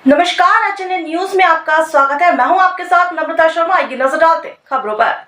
नमस्कार, HNN news में आपका स्वागत है। मैं हूं आपके साथ नम्रता शर्मा। आइए नजर डालते हैं खबरों पर।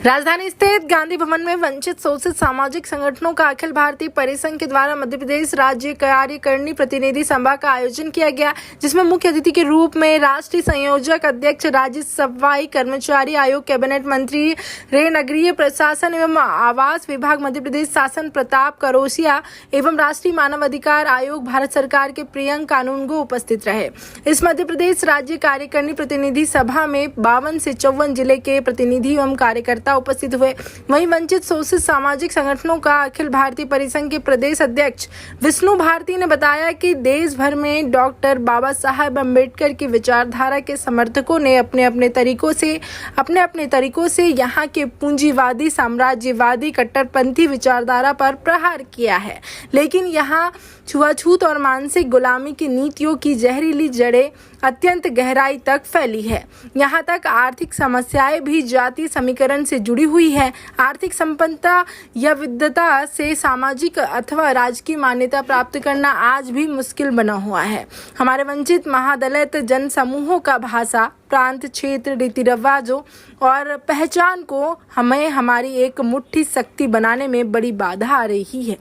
राजधानी स्थित गांधी भवन में वंचित शोषित सामाजिक संगठनों का अखिल भारतीय परिसंघ के द्वारा मध्य प्रदेश राज्य कार्यकारिणी प्रतिनिधि सभा का आयोजन किया गया, जिसमें मुख्य अतिथि के रूप में राष्ट्रीय संयोजक अध्यक्ष राज्य सफाई कर्मचारी आयोग, कैबिनेट मंत्री रे नगरीय प्रशासन एवं आवास विभाग मध्य प्रदेश शासन प्रताप करोसिया एवं राष्ट्रीय मानव अधिकार आयोग भारत सरकार के प्रियंक कानूनगो उपस्थित रहे। इस मध्य प्रदेश राज्य कार्यकारिणी प्रतिनिधि सभा में 52 से 54 जिले के प्रतिनिधि एवं कार्यकर्ता उपस्थित हुए। वहीं वंचित शोषित सामाजिक संगठनों का अखिल भारतीय परिसंघ के प्रदेश अध्यक्ष विष्णु भारती ने बताया कि देश भर में डॉक्टर बाबा साहब अम्बेडकर की विचारधारा के समर्थकों ने अपने अपने तरीकों से यहाँ के पूंजीवादी साम्राज्यवादी कट्टरपंथी विचारधारा पर प्रहार किया है, लेकिन यहाँ छुआछूत और मानसिक गुलामी की नीतियों की जहरीली जड़ें अत्यंत गहराई तक फैली है। यहाँ तक आर्थिक समस्याएं भी जाति समीकरण से जुड़ी हुई है। आर्थिक संपन्नता या विद्वता से सामाजिक अथवा राजकीय मान्यता प्राप्त करना आज भी मुश्किल बना हुआ है। हमारे वंचित महादलित जन समूहों का भाषा, प्रांत, क्षेत्र, रीति रिवाजों और पहचान को हमें हमारी एक मुट्ठी शक्ति बनाने में बड़ी बाधा आ रही है।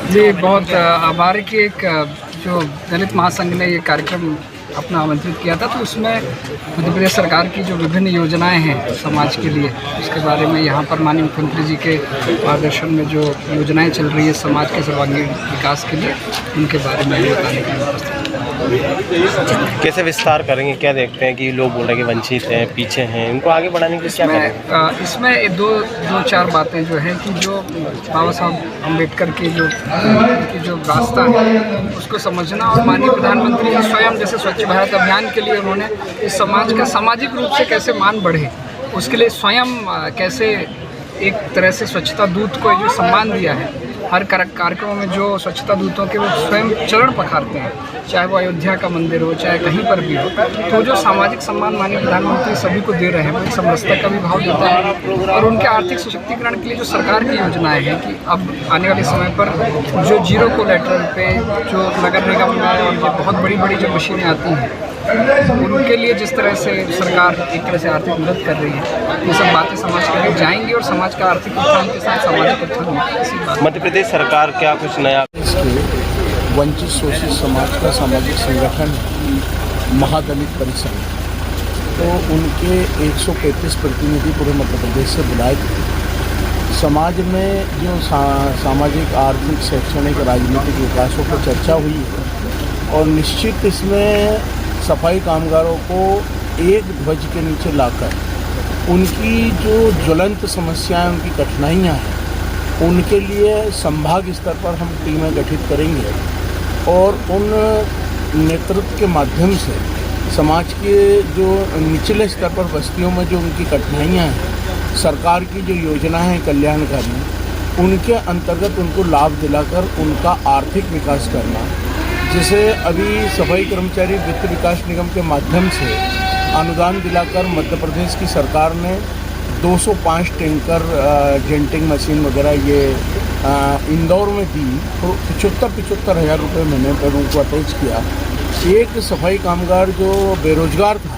जी, बहुत आभार की एक जो दलित महासंघ ने ये कार्यक्रम अपना आमंत्रित किया था, तो उसमें मध्य प्रदेश सरकार की जो विभिन्न योजनाएं हैं समाज के लिए, उसके बारे में यहाँ पर माननीय मुख्यमंत्री जी के मार्गदर्शन में जो योजनाएं चल रही है समाज के सर्वांगीण विकास के लिए, उनके बारे में बताने के लिए कैसे विस्तार करेंगे। क्या देखते हैं कि लोग बोल रहे हैं कि वंचित हैं, पीछे हैं, इनको आगे बढ़ाने के लिए क्या करेंगे? इसमें दो चार बातें जो है कि जो बाबा साहब अम्बेडकर की जो रास्ता है उसको समझना, और माननीय प्रधानमंत्री स्वयं जैसे स्वच्छ भारत अभियान के लिए उन्होंने इस समाज का सामाजिक रूप से कैसे मान बढ़े, उसके लिए स्वयं कैसे एक तरह से स्वच्छता दूत को जो सम्मान दिया है। हर कार्यक्रमों में जो स्वच्छता दूतों के वो स्वयं चरण पखारते हैं, चाहे वो अयोध्या का मंदिर हो, चाहे कहीं पर भी हो, तो जो सामाजिक सम्मान माननीय प्रधानमंत्री सभी को दे रहे हैं, वो समरसता का भी भाव देता है। और उनके आर्थिक सशक्तिकरण के लिए जो सरकार की योजनाएं हैं कि अब आने वाले समय पर जो जीरो कोलैटरल पे जो नगर निगम में और जो बहुत बड़ी बड़ी जो मशीनें आती हैं, उनके लिए जिस तरह से सरकार एक तरह से आर्थिक मदद कर रही है, ये सब बातें समाज के लिए जाएंगी और समाज का आर्थिक उत्थान के साथ सामाजिक उत्थान होगा। मध्य प्रदेश सरकार क्या कुछ नया? वंचित शोषित समाज का सामाजिक संगठन महादलित परिसंघ, तो उनके 135 प्रतिनिधि पूरे मध्य प्रदेश से बुलाए थे। समाज में जो सामाजिक, आर्थिक, शैक्षणिक, राजनीतिक विकासों पर चर्चा हुई है, और निश्चित इसमें सफाई कामगारों को एक ध्वज के नीचे लाकर उनकी जो ज्वलंत समस्याएं, उनकी कठिनाइयां हैं, उनके लिए संभाग स्तर पर हम टीमें गठित करेंगे और उन नेतृत्व के माध्यम से समाज के जो निचले स्तर पर बस्तियों में जो उनकी कठिनाइयां हैं, सरकार की जो योजनाएं हैं कल्याणकारी, उनके अंतर्गत उनको लाभ दिलाकर उनका आर्थिक विकास करना। जैसे अभी सफाई कर्मचारी वित्त विकास निगम के माध्यम से अनुदान दिलाकर मध्य प्रदेश की सरकार ने 205 टैंकर जेंटिंग मशीन वगैरह ये इंदौर में दी, तो 75 हज़ार रुपये महीने पर उनको अटैच किया। एक सफाई कामगार जो बेरोजगार था,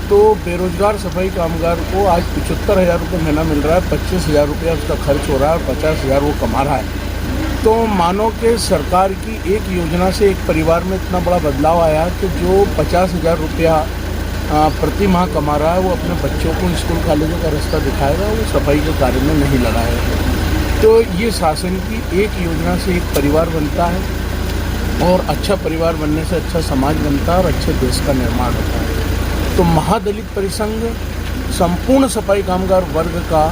तो बेरोजगार सफाई कामगार को आज 75 हज़ार रुपये महीना मिल रहा है, 25 हज़ार रुपया उसका खर्च हो रहा है और 50 हज़ार वो कमा रहा है। तो मानो कि सरकार की एक योजना से एक परिवार में इतना बड़ा बदलाव आया कि जो 50 हज़ार रुपया प्रति माह कमा रहा है, वो अपने बच्चों को स्कूल कॉलेजों का रास्ता दिखाएगा, वो सफाई के कार्य में नहीं लगाएगा। तो ये शासन की एक योजना से एक परिवार बनता है, और अच्छा परिवार बनने से अच्छा समाज बनता है और अच्छे देश का निर्माण होता है। तो महादलित परिसंघ संपूर्ण सफाई कामगार वर्ग का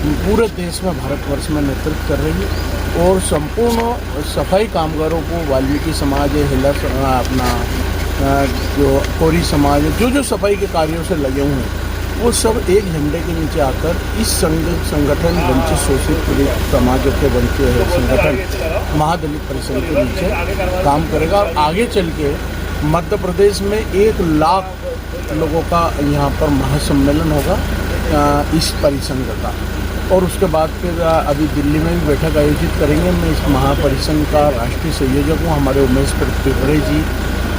पूरे देश में, भारतवर्ष में नेतृत्व कर रही है, और संपूर्ण सफाई कामगारों को वाल्मीकि समाज, हिला अपना जो कोरी समाज, जो सफाई के कार्यों से लगे हुए हैं, वो सब एक झंडे के नीचे आकर इस संगठन वंचित शोषित समाजों के वंचित संगठन महादलित परिसंघ के नीचे काम करेगा। और आगे चल के मध्य प्रदेश में 1 लाख लोगों का यहाँ पर महासम्मेलन होगा इस परिसंघ का, और उसके बाद फिर अभी दिल्ली में भी बैठक आयोजित करेंगे। मैं इस महापरिसंघ का राष्ट्रीय संयोजक हूँ, हमारे उमेश पिपरे जी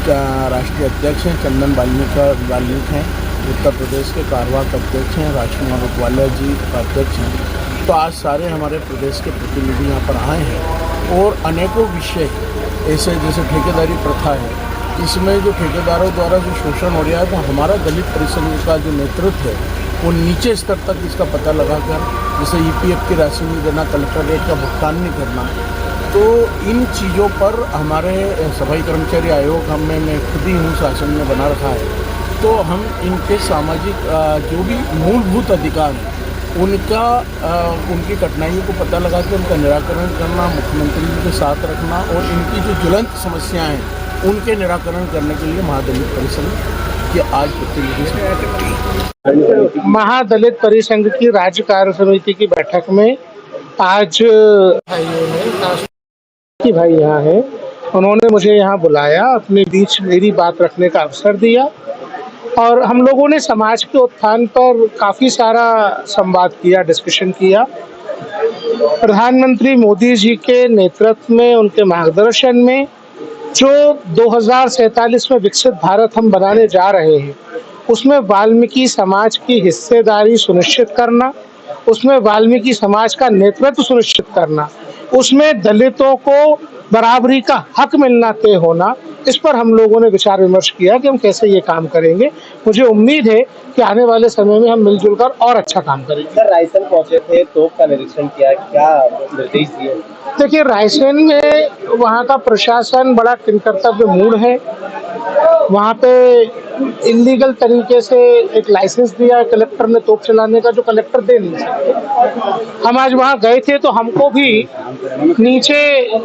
राष्ट्रीय अध्यक्ष हैं, चंदन वाल्मीक हैं, उत्तर प्रदेश के कारवार के अध्यक्ष हैं, राजकुमार रुकवाला जी का अध्यक्ष हैं। तो आज सारे हमारे प्रदेश के प्रतिनिधि यहाँ पर आए हैं और अनेकों विषय ऐसे जैसे ठेकेदारी प्रथा है, इसमें जो ठेकेदारों द्वारा जो शोषण हो रहा है, तो हमारा दलित परिसंघ का जो नेतृत्व है वो नीचे स्तर तक इसका पता लगाकर, जैसे EPF की राशि नहीं देना, कलेक्टर रेट का भुगतान नहीं करना, तो इन चीज़ों पर हमारे सफाई कर्मचारी आयोग मैं खुद ही हूँ, शासन में बना रखा है। तो हम इनके सामाजिक जो भी मूलभूत अधिकार हैं उनकी कठिनाइयों को पता लगा के उनका निराकरण करना, मुख्यमंत्री जी के साथ रखना और इनकी जो ज्वलंत समस्याएं हैं उनके निराकरण करने के लिए महादलित परिसंघ की आज प्रतिनिधि महादलित परिसंघ की राज्य कार्य समिति की बैठक में आज भाई यहाँ है, उन्होंने मुझे यहाँ बुलाया, अपने बीच मेरी बात रखने का अवसर दिया और हम लोगों ने समाज के उत्थान पर काफ़ी सारा संवाद किया, डिस्कशन किया। प्रधानमंत्री मोदी जी के नेतृत्व में, उनके मार्गदर्शन में जो 2047 में विकसित भारत हम बनाने जा रहे हैं, उसमें वाल्मीकि समाज की हिस्सेदारी सुनिश्चित करना, उसमें वाल्मीकि समाज का नेतृत्व सुनिश्चित करना, उसमें दलितों को बराबरी का हक मिलना तय होना, इस पर हम लोगों ने विचार विमर्श किया कि हम कैसे ये काम करेंगे। मुझे उम्मीद है कि आने वाले समय में हम मिलजुल कर और अच्छा काम करेंगे। सर, रायसेन पहुंचे थे, तोप का निरीक्षण किया, क्या निर्देश दिए? देखिए, रायसेन में वहाँ का प्रशासन बड़ा किंकर्तव्य मूड है। वहाँ पे इलीगल तरीके से एक लाइसेंस दिया है कलेक्टर ने तोप चलाने का, जो कलेक्टर दे नहीं सकते। हम आज वहाँ गए थे तो हमको भी नीचे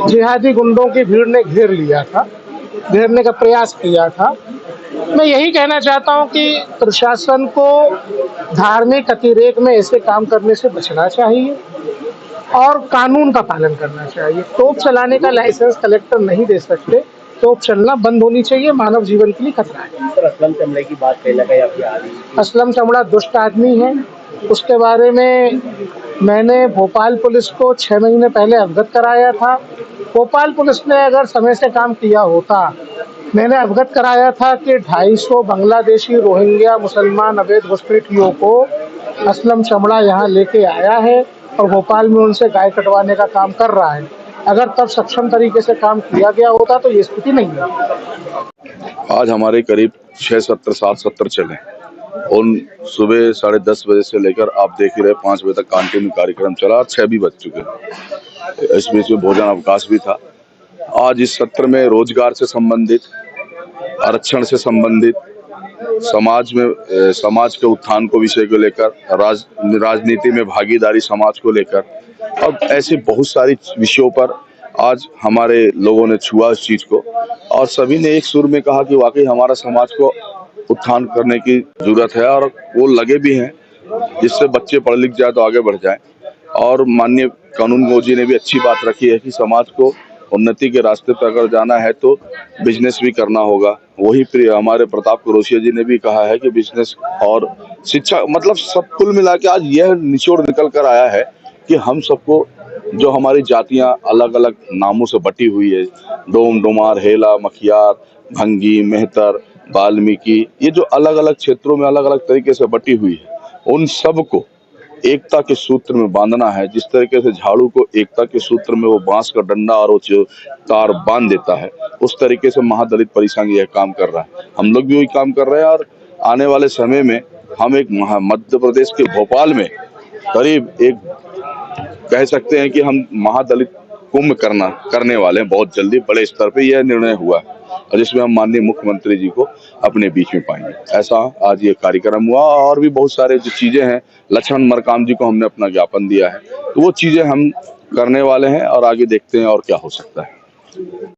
जिहादी गुंडों की भीड़ ने घेर लिया था, घेरने का प्रयास किया था। मैं यही कहना चाहता हूँ कि प्रशासन को धार्मिक अतिरेक में ऐसे काम करने से बचना चाहिए और कानून का पालन करना चाहिए। तोप चलाने का लाइसेंस कलेक्टर नहीं दे सकते, तोप चलना बंद होनी चाहिए, मानव जीवन के लिए खतरा है। सर, असलम चमड़े की बात कही लगा आपकी आ रही है। असलम चमड़ा दुष्ट आदमी है, उसके बारे में मैंने भोपाल पुलिस को 6 महीने पहले अवगत कराया था। भोपाल पुलिस ने अगर समय से काम किया होता, मैंने अवगत कराया था कि 250 बांग्लादेशी रोहिंग्या मुसलमान अवैध घुसपैठियों को असलम चमड़ा यहाँ लेके आया है और भोपाल में उनसे गाय कटवाने का काम कर रहा है। अगर तब सक्षम तरीके से काम किया गया होता तो ये स्थिति नहीं है। आज हमारे करीब 6 सत्र 7 सत्र चले। उन सुबह 10:30 बजे से लेकर आप देख ही रहे 5 बजे तक कंटिन्यू कार्यक्रम चला, 6 भी बज चुके। इस बीच में भोजन अवकाश भी था। आज इस सत्र में रोजगार से संबंधित, आरक्षण से संबंधित, समाज के उत्थान को विषय को लेकर, राजनीति में भागीदारी समाज को लेकर, अब ऐसे बहुत सारी विषयों पर आज हमारे लोगों ने छुआ इस चीज को और सभी ने एक सुर में कहा कि वाकई हमारा समाज को उत्थान करने की जरूरत है और वो लगे भी हैं, जिससे बच्चे पढ़ लिख जाए तो आगे बढ़ जाए। और माननीय कानून गो जी ने भी अच्छी बात रखी है कि समाज को उन्नति के रास्ते पर अगर जाना है तो बिजनेस भी करना होगा। वही हमारे प्रताप कुरोशिया जी ने भी कहा है कि बिजनेस और शिक्षा, मतलब सब कुल मिला के आज यह निचोड़ निकल कर आया है कि हम सबको, जो हमारी जातियां अलग अलग नामों से बटी हुई है, डोम, डोमार, हेला, मखियार, भंगी, मेहतर, वाल्मीकि, ये जो अलग अलग क्षेत्रों में अलग अलग तरीके से बटी हुई है, उन सबको एकता के सूत्र में बांधना है। जिस तरीके से झाड़ू को एकता के सूत्र में वो बांस का डंडा और वो तार बांध देता है, उस तरीके से महादलित परिसंघ यह काम कर रहा है। हम लोग भी वही काम कर रहे हैं और आने वाले समय में हम एक मध्य प्रदेश के भोपाल में करीब एक कह सकते हैं कि हम महादलित कुंभ करने वाले हैं। बहुत जल्दी बड़े स्तर पे यह निर्णय हुआ है और जिसमें हम माननीय मुख्यमंत्री जी को अपने बीच में पाएंगे। ऐसा आज ये कार्यक्रम हुआ और भी बहुत सारे जो चीजें हैं, लक्ष्मण मरकाम जी को हमने अपना ज्ञापन दिया है, तो वो चीजें हम करने वाले हैं और आगे देखते हैं और क्या हो सकता है।